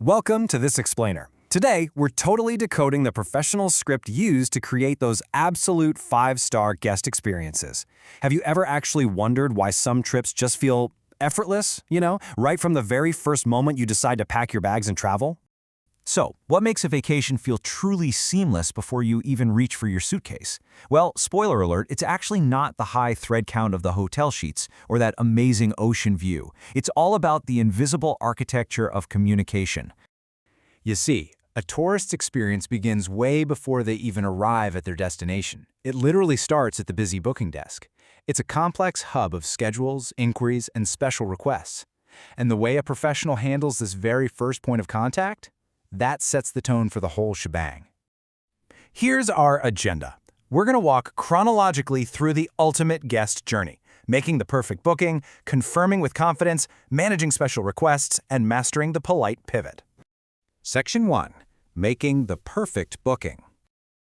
Welcome to This Explainer. Today, we're totally decoding the professional script used to create those absolute 5-star guest experiences. Have you ever actually wondered why some trips just feel effortless, right from the very first moment you decide to pack your bags and travel? So, what makes a vacation feel truly seamless before you even reach for your suitcase? Well, spoiler alert, it's actually not the high thread count of the hotel sheets or that amazing ocean view. It's all about the invisible architecture of communication. You see, a tourist's experience begins way before they even arrive at their destination. It literally starts at the busy booking desk. It's a complex hub of schedules, inquiries, and special requests. And the way a professional handles this very first point of contact? That sets the tone for the whole shebang. Here's our agenda. We're going to walk chronologically through the ultimate guest journey, making the perfect booking, confirming with confidence, managing special requests, and mastering the polite pivot. Section 1. Making the perfect booking.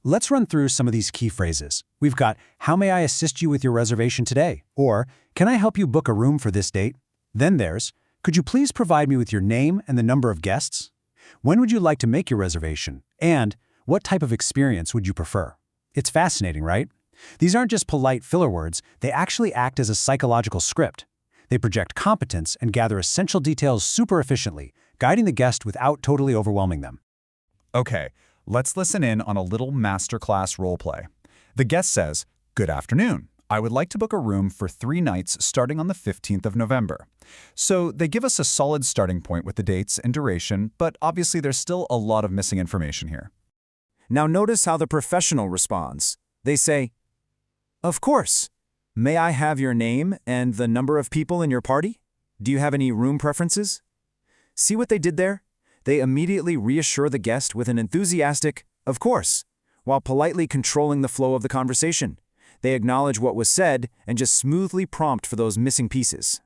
Let's run through some of these key phrases. We've got, "How may I assist you with your reservation today?" Or, "Can I help you book a room for this date?" Then there's, "Could you please provide me with your name and the number of guests?" "When would you like to make your reservation?" And, "What type of experience would you prefer?" It's fascinating, right? These aren't just polite filler words, they actually act as a psychological script. They project competence and gather essential details super efficiently, guiding the guest without totally overwhelming them. Okay, let's listen in on a little masterclass roleplay. The guest says, "Good afternoon. I would like to book a room for 3 nights starting on the 15th of November. So they give us a solid starting point with the dates and duration, but obviously there's still a lot of missing information here. Now notice how the professional responds. They say, "Of course. May I have your name and the number of people in your party? Do you have any room preferences?" See what they did there? They immediately reassure the guest with an enthusiastic, "Of course," while politely controlling the flow of the conversation. They acknowledge what was said and just smoothly prompt for those missing pieces.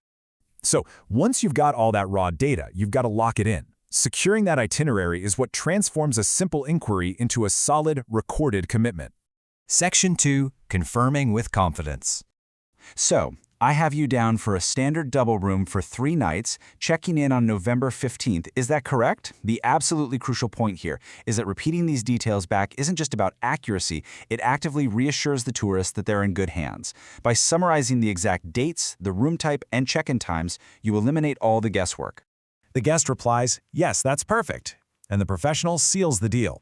So once you've got all that raw data, you've got to lock it in. Securing that itinerary is what transforms a simple inquiry into a solid, recorded commitment. Section 2. Confirming with confidence. So, I have you down for a standard double room for 3 nights, checking in on November 15th. Is that correct? The absolutely crucial point here is that repeating these details back isn't just about accuracy, it actively reassures the tourist that they're in good hands. By summarizing the exact dates, the room type, and check-in times, you eliminate all the guesswork. The guest replies, "Yes, that's perfect," and the professional seals the deal.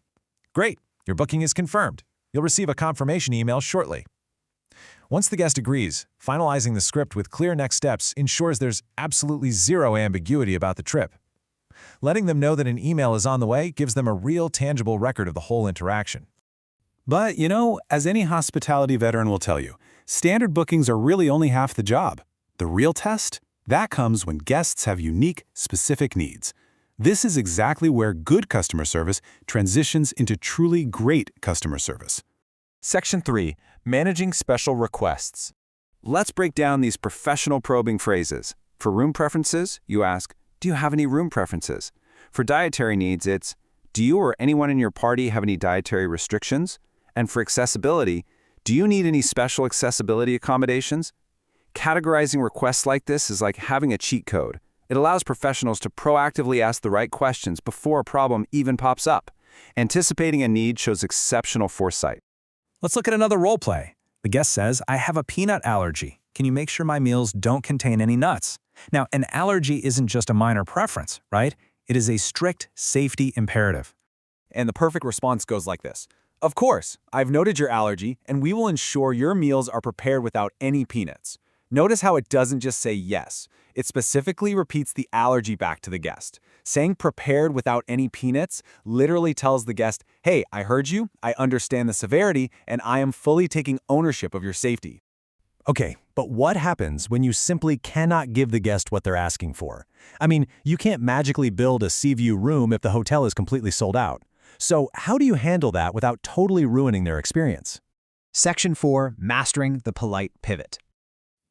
"Great, your booking is confirmed. You'll receive a confirmation email shortly." Once the guest agrees, finalizing the script with clear next steps ensures there's absolutely zero ambiguity about the trip. Letting them know that an email is on the way gives them a real, tangible record of the whole interaction. But, as any hospitality veteran will tell you, standard bookings are really only half the job. The real test? That comes when guests have unique, specific needs. This is exactly where good customer service transitions into truly great customer service. Section 3. Managing special requests. Let's break down these professional probing phrases. For room preferences, you ask, "Do you have any room preferences?" For dietary needs, it's, "Do you or anyone in your party have any dietary restrictions?" And for accessibility, "Do you need any special accessibility accommodations?" Categorizing requests like this is like having a cheat code. It allows professionals to proactively ask the right questions before a problem even pops up. Anticipating a need shows exceptional foresight. Let's look at another role play. The guest says, "I have a peanut allergy. Can you make sure my meals don't contain any nuts?" Now, an allergy isn't just a minor preference, right? It is a strict safety imperative. And the perfect response goes like this. "Of course, I've noted your allergy, and we will ensure your meals are prepared without any peanuts." Notice how it doesn't just say yes. It specifically repeats the allergy back to the guest. Saying "prepared without any peanuts" literally tells the guest, "Hey, I heard you, I understand the severity, and I am fully taking ownership of your safety." Okay, but what happens when you simply cannot give the guest what they're asking for? I mean, you can't magically build a sea view room if the hotel is completely sold out. So how do you handle that without totally ruining their experience? Section 4. Mastering the polite pivot.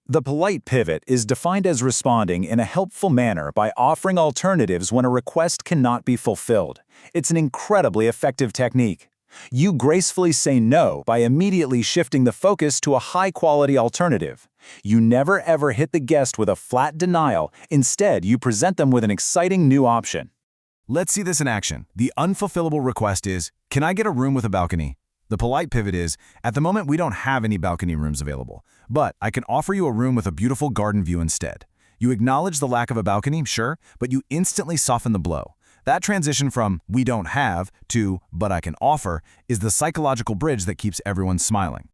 The polite pivot is defined as responding in a helpful manner by offering alternatives when a request cannot be fulfilled. It's an incredibly effective technique. You gracefully say no by immediately shifting the focus to a high-quality alternative. You never ever hit the guest with a flat denial. Instead, you present them with an exciting new option. Let's see this in action. The unfulfillable request is, can I get a room with a balcony? The polite pivot is, at the moment we don't have any balcony rooms available, but I can offer you a room with a beautiful garden view instead. You acknowledge the lack of a balcony, sure, but you instantly soften the blow. That transition from we don't have to but I can offer is the psychological bridge that keeps everyone smiling.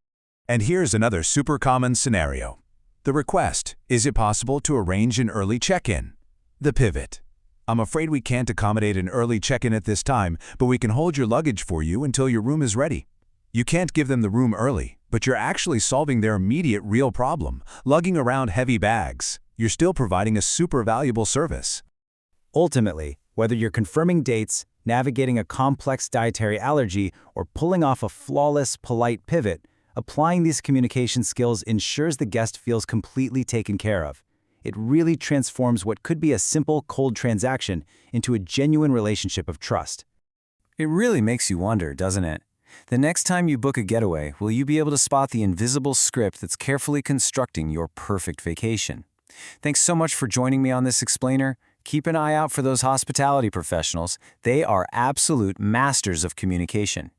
And here's another super common scenario. The request, is it possible to arrange an early check-in? The pivot. I'm afraid we can't accommodate an early check-in at this time, but we can hold your luggage for you until your room is ready. You can't give them the room early, but you're actually solving their immediate real problem, lugging around heavy bags. You're still providing a super valuable service. Ultimately, whether you're confirming dates, navigating a complex dietary allergy, or pulling off a flawless, polite pivot, applying these communication skills ensures the guest feels completely taken care of. It really transforms what could be a simple, cold transaction into a genuine relationship of trust. It really makes you wonder, doesn't it? The next time you book a getaway, will you be able to spot the invisible script that's carefully constructing your perfect vacation? Thanks so much for joining me on this explainer. Keep an eye out for those hospitality professionals. They are absolute masters of communication.